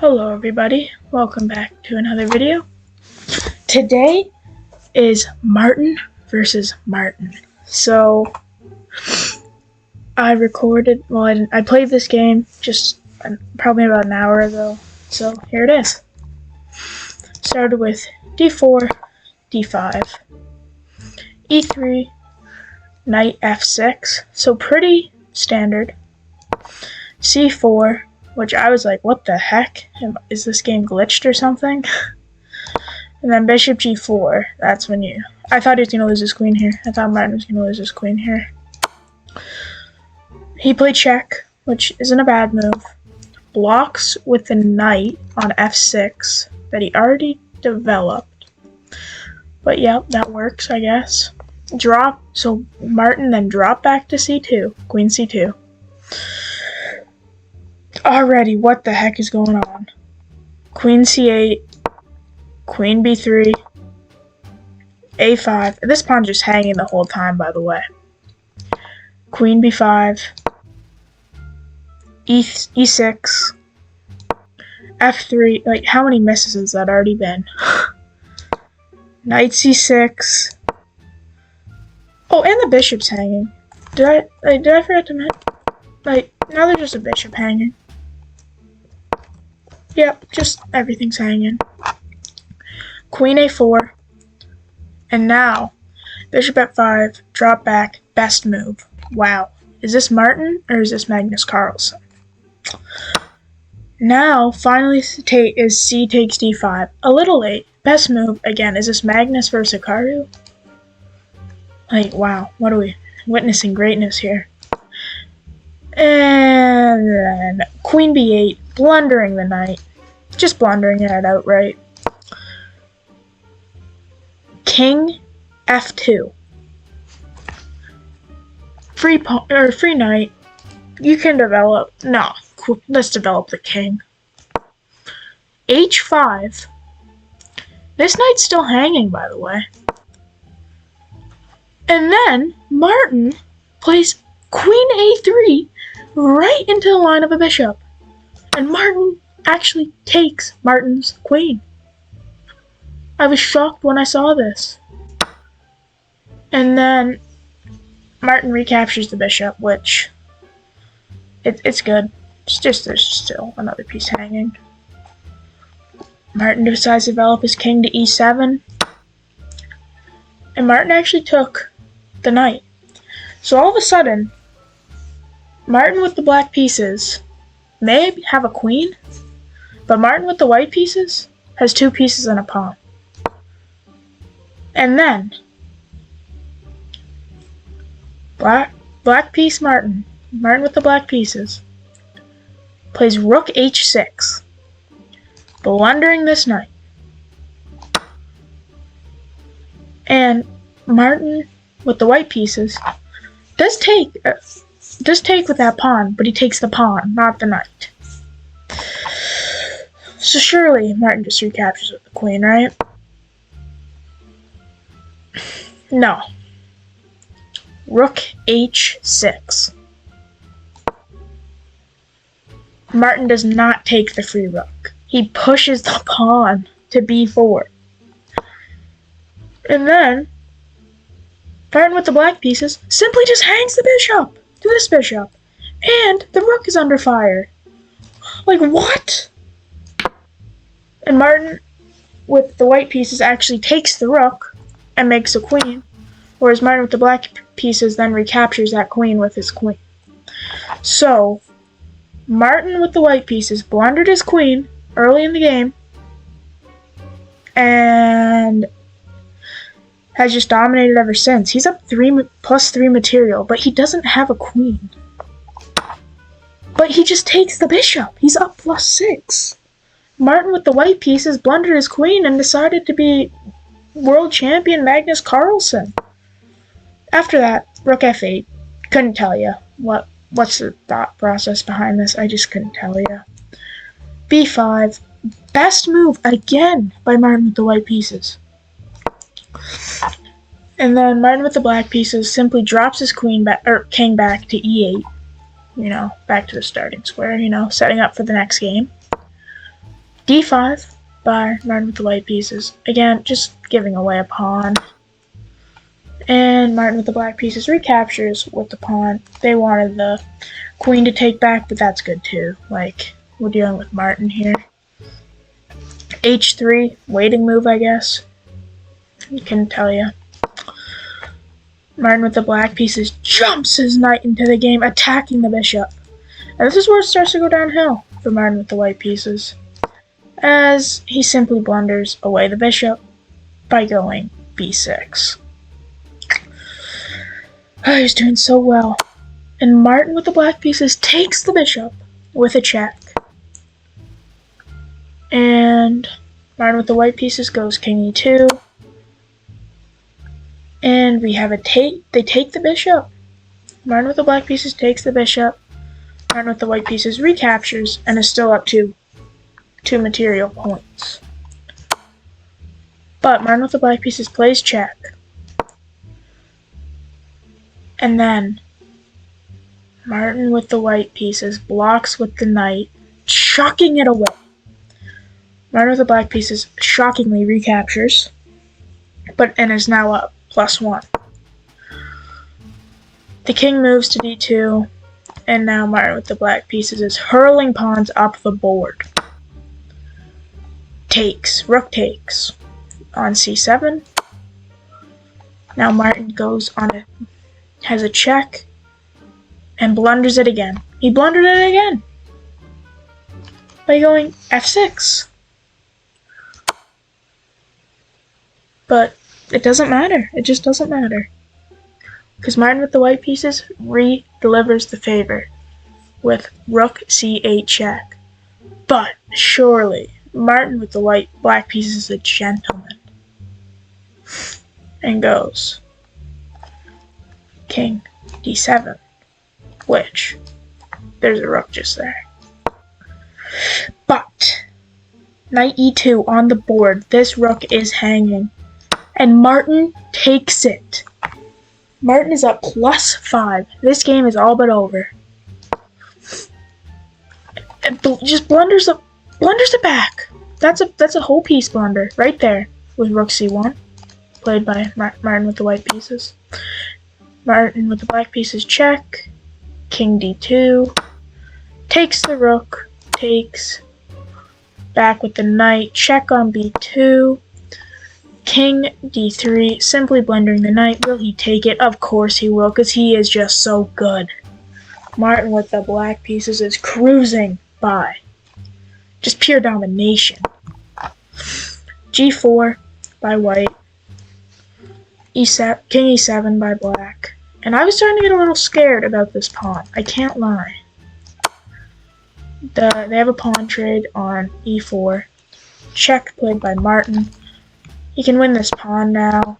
Hello everybody, welcome back to another video. Today is Martin versus Martin. So, I played this game just probably about an hour ago. So, here it is. Started with d4, d5, e3, knight f6, so pretty standard, c4, which I was like, what the heck? Is this game glitched or something? And then bishop g4. That's when I thought he was going to lose his queen here. I thought Martin was going to lose his queen here. He played check, which isn't a bad move. Blocks with the knight on f6 that he already developed. But yeah, that works, I guess. Drop, so Martin then dropped back to c2. Queen c2. Already, what the heck is going on? Queen c8, queen b3, a5. This pawn's just hanging the whole time, by the way. Queen b5, e6, f3. Like, how many misses has that already been? Knight c6. Oh, and the bishop's hanging. Did I forget to mention? Like, now there's just a bishop hanging. Yep, just everything's hanging. Queen a4. And now, bishop f5, drop back, best move. Wow. Is this Martin or is this Magnus Carlsen? Now, finally, C takes d5. A little late. Best move, again, is this Magnus versus Hikaru? Like, wow, what are we witnessing greatness here? And then queen b8, blundering the knight. Just blundering it outright. King f2. Free knight. You can develop. No, let's develop the king. h5. This knight's still hanging, by the way. And then Martin plays queen a3 right into the line of a bishop. And Martin actually takes Martin's queen. I was shocked when I saw this. And then Martin recaptures the bishop, which it's good. It's just there's still another piece hanging. Martin decides to develop his king to e7. And Martin actually took the knight. So all of a sudden, Martin with the black pieces may have a queen, but Martin with the white pieces has two pieces and a pawn. And then, black piece Martin with the black pieces, plays rook h6, blundering this knight. And Martin with the white pieces does take with that pawn, but he takes the pawn, not the knight. So surely Martin just recaptures with the queen, right? No. Rook h6. Martin does not take the free rook. He pushes the pawn to b4. And then Martin with the black pieces simply just hangs the bishop to this bishop. And the rook is under fire. Like, what? And Martin with the white pieces actually takes the rook and makes a queen, whereas Martin with the black pieces then recaptures that queen with his queen. So, Martin with the white pieces blundered his queen early in the game and has just dominated ever since. He's up +3 material, but he doesn't have a queen. But he just takes the bishop. He's up +6. Martin with the white pieces blundered his queen and decided to be world champion Magnus Carlsen. After that, rook f8. Couldn't tell you what's the thought process behind this. I just couldn't tell you. b5. Best move again by Martin with the white pieces. And then Martin with the black pieces simply drops his king back to e8. Back to the starting square, setting up for the next game. d5 by Martin with the white pieces. Again, just giving away a pawn. And Martin with the black pieces recaptures with the pawn. They wanted the queen to take back, but that's good too. Like, we're dealing with Martin here. h3, waiting move, I guess. I couldn't tell you. Martin with the black pieces jumps his knight into the game, attacking the bishop. And this is where it starts to go downhill for Martin with the white pieces, as he simply blunders away the bishop by going b6. He's doing so well. And Martin with the black pieces takes the bishop with a check. And Martin with the white pieces goes king e2. And we have a take. They take the bishop. Martin with the black pieces takes the bishop. Martin with the white pieces recaptures and is still up to 2 material points. But Martin with the black pieces plays check. And then Martin with the white pieces blocks with the knight, chucking it away. Martin with the black pieces shockingly recaptures, and is now up +1. The king moves to d2, and now Martin with the black pieces is hurling pawns up the board. Takes, rook takes on c7. Now Martin goes on has a check and blunders it again. He blundered it again by going f6. But it doesn't matter. It just doesn't matter. Because Martin with the white pieces re-delivers the favor with rook c8 check. But surely Martin with the black pieces is a gentleman and goes king d7, which there's a rook just there. But knight e2 on the board. This rook is hanging. And Martin takes it. Martin is up +5. This game is all but over. And just blunders it back. That's a whole piece blunder right there with rook c1, played by Martin with the white pieces. Martin with the black pieces check. King d2. Takes the rook. Takes. Back with the knight. Check on b2. King d3, simply blundering the knight. Will he take it? Of course he will, because he is just so good. Martin with the black pieces is cruising by. Just pure domination. g4 by white. e7, king e7 by black. And I was starting to get a little scared about this pawn. I can't lie. They have a pawn trade on e4. Check played by Martin. He can win this pawn now,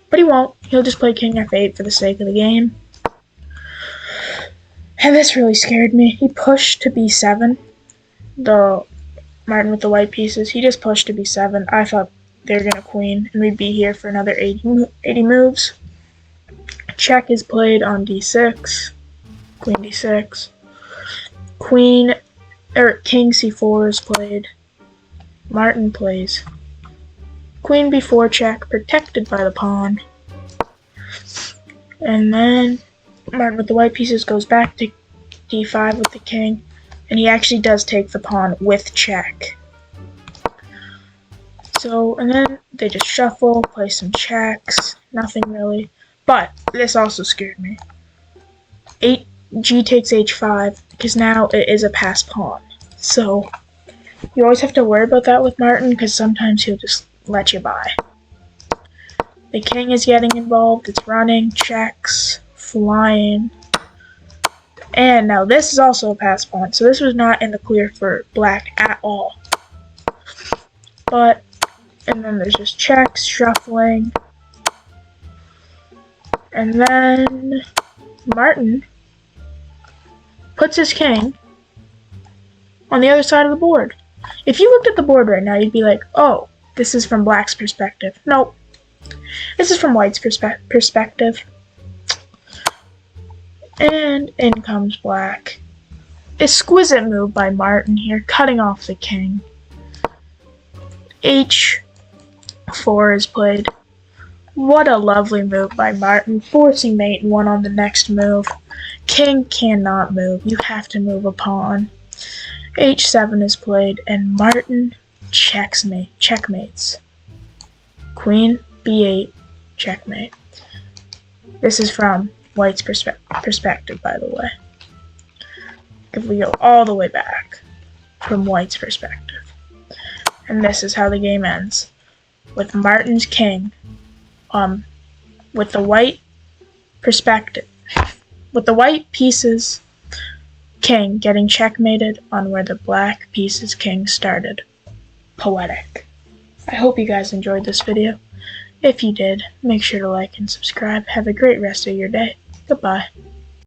but he won't. He'll just play king f8 for the sake of the game. And this really scared me. He pushed to b7. Martin with the white pieces, he just pushed to b7. I thought they were going to queen, and we'd be here for another 80 moves. Check is played on d6. Queen d6. King c4 is played. Martin plays queen b4 check, protected by the pawn. And then Martin with the white pieces goes back to d5 with the king, and he actually does take the pawn with check. And then they just shuffle, play some checks, nothing really. But this also scared me. G takes h5, because now it is a passed pawn. So you always have to worry about that with Martin, because sometimes he'll just let you by. The king is getting involved, it's running, checks, flying. And now this is also a passed pawn, so this was not in the clear for black at all. And then there's just checks, shuffling. And then Martin puts his king on the other side of the board. If you looked at the board right now, you'd be like, oh, this is from black's perspective. Nope. This is from white's perspective. And in comes black. Exquisite move by Martin here, cutting off the king. H4 is played. What a lovely move by Martin, forcing mate and 1 on the next move. King cannot move. You have to move a pawn. H7 is played, and Martin checkmates. Queen B8, checkmate. This is from White's perspective, by the way. If we go all the way back from White's perspective. And this is how the game ends. With Martin's king, with the white perspective, with the white piece's king getting checkmated on where the black piece's king started. Poetic. I hope you guys enjoyed this video. If you did, make sure to like and subscribe. Have a great rest of your day. Goodbye.